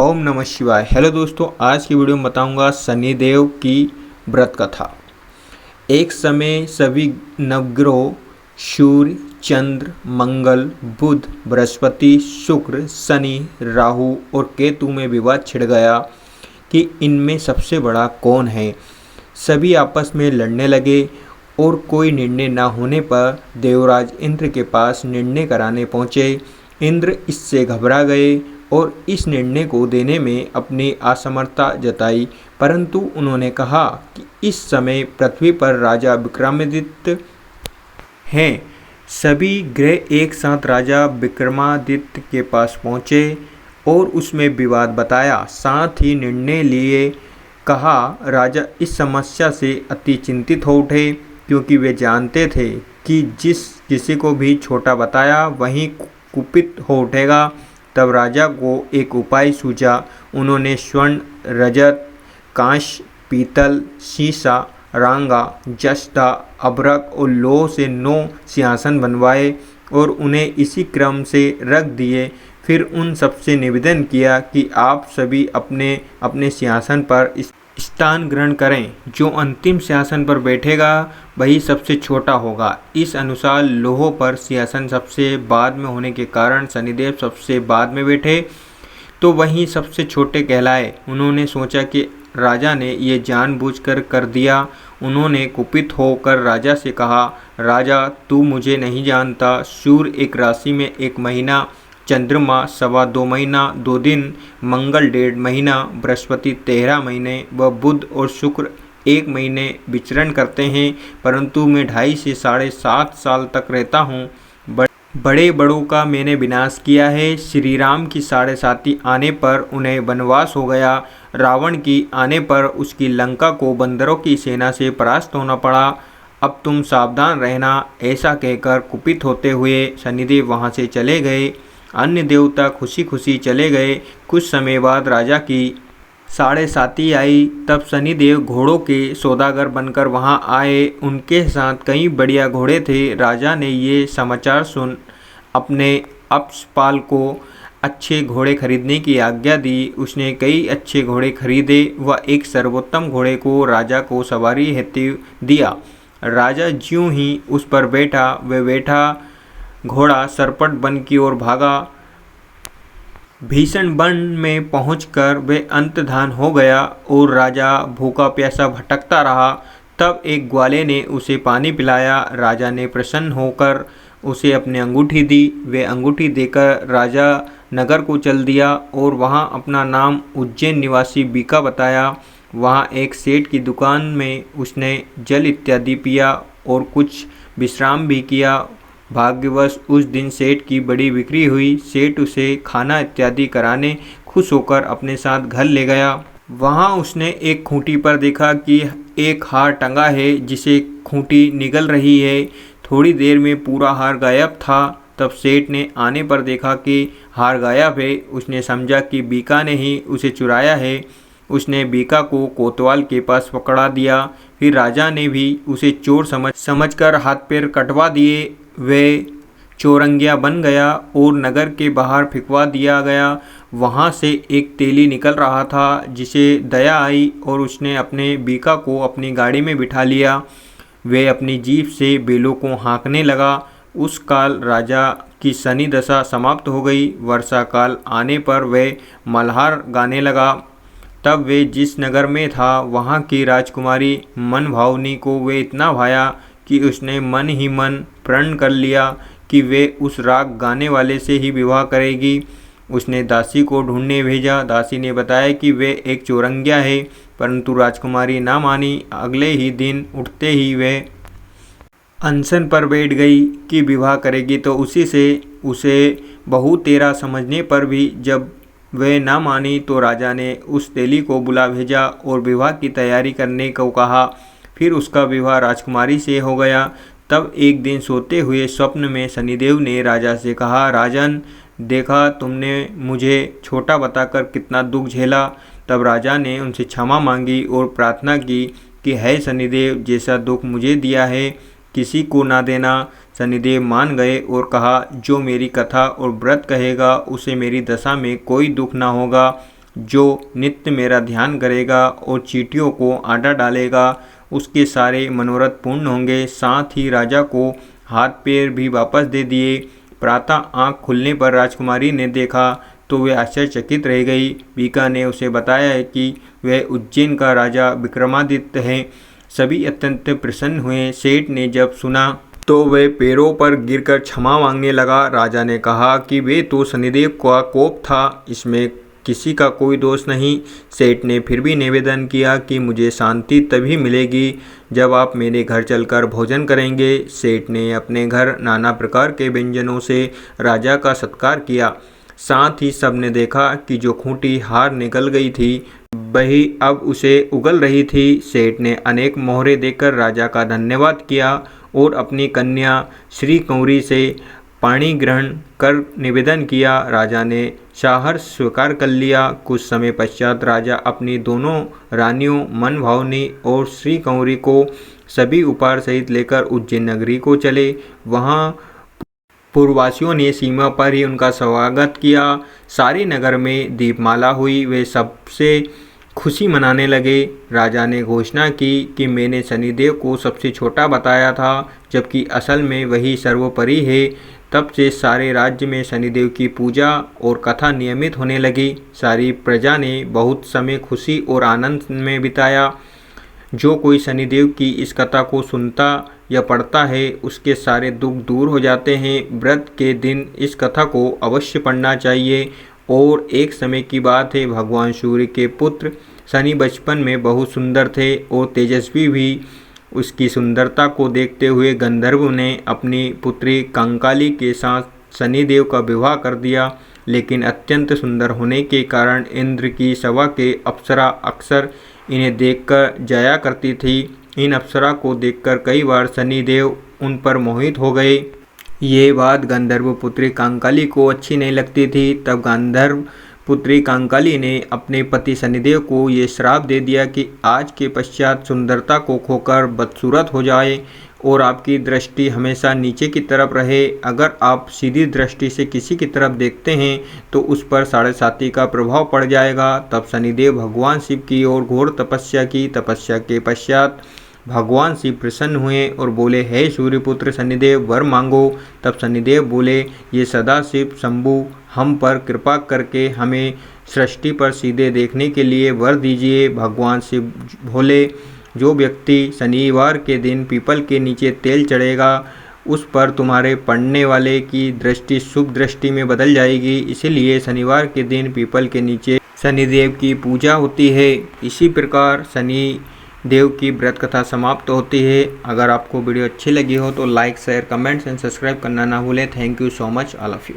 ओम नमः शिवाय। हेलो दोस्तों, आज की वीडियो में बताऊंगा शनिदेव की व्रत कथा। एक समय सभी नवग्रह सूर्य, चंद्र, मंगल, बुध, बृहस्पति, शुक्र, शनि, राहु और केतु में विवाद छिड़ गया कि इनमें सबसे बड़ा कौन है। सभी आपस में लड़ने लगे और कोई निर्णय न होने पर देवराज इंद्र के पास निर्णय कराने पहुँचे। इंद्र इससे घबरा गए और इस निर्णय को देने में अपनी असमर्थता जताई, परंतु उन्होंने कहा कि इस समय पृथ्वी पर राजा विक्रमादित्य हैं। सभी ग्रह एक साथ राजा विक्रमादित्य के पास पहुँचे और उसमें विवाद बताया, साथ ही निर्णय लिए। कहा राजा इस समस्या से अति चिंतित हो उठे, क्योंकि वे जानते थे कि जिस किसी को भी छोटा बताया वहीं कुपित हो उठेगा। तब राजा को एक उपाय सूझा। उन्होंने स्वर्ण, रजत, कांस्य, पीतल, सीसा, रांगा, जस्ता, अभ्रक और लोह से 9 सिंहासन बनवाए और उन्हें इसी क्रम से रख दिए। फिर उन सबसे निवेदन किया कि आप सभी अपने अपने सिंहासन पर स्थान ग्रहण करें। जो अंतिम सिंहासन पर बैठेगा वही सबसे छोटा होगा। इस अनुसार लोहों पर सिंहासन सबसे बाद में होने के कारण शनिदेव सबसे बाद में बैठे, तो वहीं सबसे छोटे कहलाए। उन्होंने सोचा कि राजा ने ये जानबूझकर कर दिया। उन्होंने कुपित होकर राजा से कहा, राजा तू मुझे नहीं जानता। सूर्य एक राशि में 1 महीना, चंद्रमा 2.25 महीना 2 दिन, मंगल 1.5 महीना, बृहस्पति 13 महीने व बुध और शुक्र 1 महीने विचरण करते हैं, परंतु मैं 2.5 से 7.5 साल तक रहता हूँ। बड़े बड़ों का मैंने विनाश किया है। श्री राम की 7.5 आने पर उन्हें वनवास हो गया। रावण की आने पर उसकी लंका को बंदरों की सेना से परास्त होना पड़ा। अब तुम सावधान रहना। ऐसा कहकर कुपित होते हुए शनिदेव वहाँ से चले गए। अन्य देवता खुशी खुशी चले गए। कुछ समय बाद राजा की 7.5 आई। तब शनिदेव घोड़ों के सौदागर बनकर वहां आए। उनके साथ कई बढ़िया घोड़े थे। राजा ने ये समाचार सुन अपने अप्सपाल को अच्छे घोड़े खरीदने की आज्ञा दी। उसने कई अच्छे घोड़े खरीदे व एक सर्वोत्तम घोड़े को राजा को सवारी हेतु दिया। राजा ज्यों ही उस पर बैठा, वह बैठा घोड़ा सरपट वन की ओर भागा। भीषण वन में पहुंचकर वे अंतर्धान हो गया और राजा भूखा प्यासा भटकता रहा। तब एक ग्वाले ने उसे पानी पिलाया। राजा ने प्रसन्न होकर उसे अपनी अंगूठी दी। वे अंगूठी देकर राजा नगर को चल दिया और वहां अपना नाम उज्जैन निवासी बीका बताया। वहां एक सेठ की दुकान में उसने जल इत्यादि पिया और कुछ विश्राम भी किया। भाग्यवश उस दिन सेठ की बड़ी बिक्री हुई। सेठ उसे खाना इत्यादि कराने खुश होकर अपने साथ घर ले गया। वहां उसने एक खूंटी पर देखा कि एक हार टंगा है, जिसे खूंटी निगल रही है। थोड़ी देर में पूरा हार गायब था। तब सेठ ने आने पर देखा कि हार गायब है। उसने समझा कि बीका ने ही उसे चुराया है। उसने बीका को कोतवाल के पास पकड़ा दिया। फिर राजा ने भी उसे चोर समझकर हाथ पैर कटवा दिए। वे चौरंगिया बन गया और नगर के बाहर फेंकवा दिया गया। वहाँ से एक तेली निकल रहा था, जिसे दया आई और उसने अपने बीका को अपनी गाड़ी में बिठा लिया। वे अपनी जीभ से बेलों को हाँकने लगा। उस काल राजा की शनि दशा समाप्त हो गई। वर्षा काल आने पर वह मल्हार गाने लगा। तब वे जिस नगर में था वहाँ की राजकुमारी मनभावनी को वे इतना भाया कि उसने मन ही मन प्रण कर लिया कि वे उस राग गाने वाले से ही विवाह करेगी। उसने दासी को ढूंढने भेजा। दासी ने बताया कि वे एक चौरंगिया है, परंतु राजकुमारी ना मानी। अगले ही दिन उठते ही वे अनशन पर बैठ गई कि विवाह करेगी तो उसी से। उसे बहू तेरा समझने पर भी जब वह ना मानी तो राजा ने उस तेली को बुला भेजा और विवाह की तैयारी करने को कहा। फिर उसका विवाह राजकुमारी से हो गया। तब एक दिन सोते हुए स्वप्न में शनिदेव ने राजा से कहा, राजन देखा तुमने मुझे छोटा बताकर कितना दुख झेला। तब राजा ने उनसे क्षमा मांगी और प्रार्थना की कि है शनिदेव, जैसा दुख मुझे दिया है किसी को ना देना। शनिदेव मान गए और कहा, जो मेरी कथा और व्रत कहेगा उसे मेरी दशा में कोई दुख ना होगा। जो नित्य मेरा ध्यान करेगा और चींटियों को आटा डालेगा उसके सारे मनोरथ पूर्ण होंगे। साथ ही राजा को हाथ पैर भी वापस दे दिए। प्रातः आँख खुलने पर राजकुमारी ने देखा तो वे आश्चर्यचकित रह गई। बीका ने उसे बताया है कि वह उज्जैन का राजा विक्रमादित्य है। सभी अत्यंत प्रसन्न हुए। सेठ ने जब सुना तो वह पैरों पर गिरकर क्षमा मांगने लगा। राजा ने कहा कि वे तो शनिदेव का कोप था, इसमें किसी का कोई दोष नहीं। सेठ ने फिर भी निवेदन किया कि मुझे शांति तभी मिलेगी जब आप मेरे घर चलकर भोजन करेंगे। सेठ ने अपने घर नाना प्रकार के व्यंजनों से राजा का सत्कार किया। साथ ही सबने देखा कि जो खूंटी हार निकल गई थी वही अब उसे उगल रही थी। सेठ ने अनेक मोहरे देकर राजा का धन्यवाद किया और अपनी कन्या श्री कौरी से पाणी ग्रहण कर निवेदन किया। राजा ने साहर्ष स्वीकार कर लिया। कुछ समय पश्चात राजा अपनी दोनों रानियों मनभावनी और श्री कौरी को सभी उपहार सहित लेकर उज्जैन नगरी को चले। वहाँ पूर्ववासियों ने सीमा पर ही उनका स्वागत किया। सारे नगर में दीपमाला हुई। वे सबसे खुशी मनाने लगे। राजा ने घोषणा की कि मैंने शनिदेव को सबसे छोटा बताया था, जबकि असल में वही सर्वोपरि है। तब से सारे राज्य में शनिदेव की पूजा और कथा नियमित होने लगी। सारी प्रजा ने बहुत समय खुशी और आनंद में बिताया। जो कोई शनिदेव की इस कथा को सुनता या पढ़ता है उसके सारे दुख दूर हो जाते हैं। व्रत के दिन इस कथा को अवश्य पढ़ना चाहिए। और एक समय की बात है, भगवान सूर्य के पुत्र शनि बचपन में बहुत सुंदर थे और तेजस्वी भी। उसकी सुंदरता को देखते हुए गंधर्व ने अपनी पुत्री कंकाली के साथ शनिदेव का विवाह कर दिया। लेकिन अत्यंत सुंदर होने के कारण इंद्र की सभा के अप्सरा अक्सर इन्हें देखकर जाया करती थी। इन अप्सरा को देखकर कई बार शनिदेव उन पर मोहित हो गए। ये बात गंधर्व पुत्री कंकाली को अच्छी नहीं लगती थी। तब गंधर्व पुत्री कंकाली ने अपने पति शनिदेव को ये श्राप दे दिया कि आज के पश्चात सुंदरता को खोकर बदसूरत हो जाए और आपकी दृष्टि हमेशा नीचे की तरफ रहे। अगर आप सीधी दृष्टि से किसी की तरफ देखते हैं तो उस पर 7.5 का प्रभाव पड़ जाएगा। तब शनिदेव भगवान शिव की ओर घोर तपस्या की। तपस्या के पश्चात भगवान शिव प्रसन्न हुए और बोले, हे सूर्यपुत्र शनिदेव वर मांगो। तब शनिदेव बोले, ये सदाशिव शंभु हम पर कृपा करके हमें सृष्टि पर सीधे देखने के लिए वर दीजिए। भगवान शिव बोले, जो व्यक्ति शनिवार के दिन पीपल के नीचे तेल चढ़ेगा उस पर तुम्हारे पड़ने वाले की दृष्टि शुभ दृष्टि में बदल जाएगी। इसीलिए शनिवार के दिन पीपल के नीचे शनिदेव की पूजा होती है। इसी प्रकार शनि देव की व्रत कथा समाप्त होती है। अगर आपको वीडियो अच्छी लगी हो तो like share comments and subscribe करना ना भूलें। Thank you so much all of you.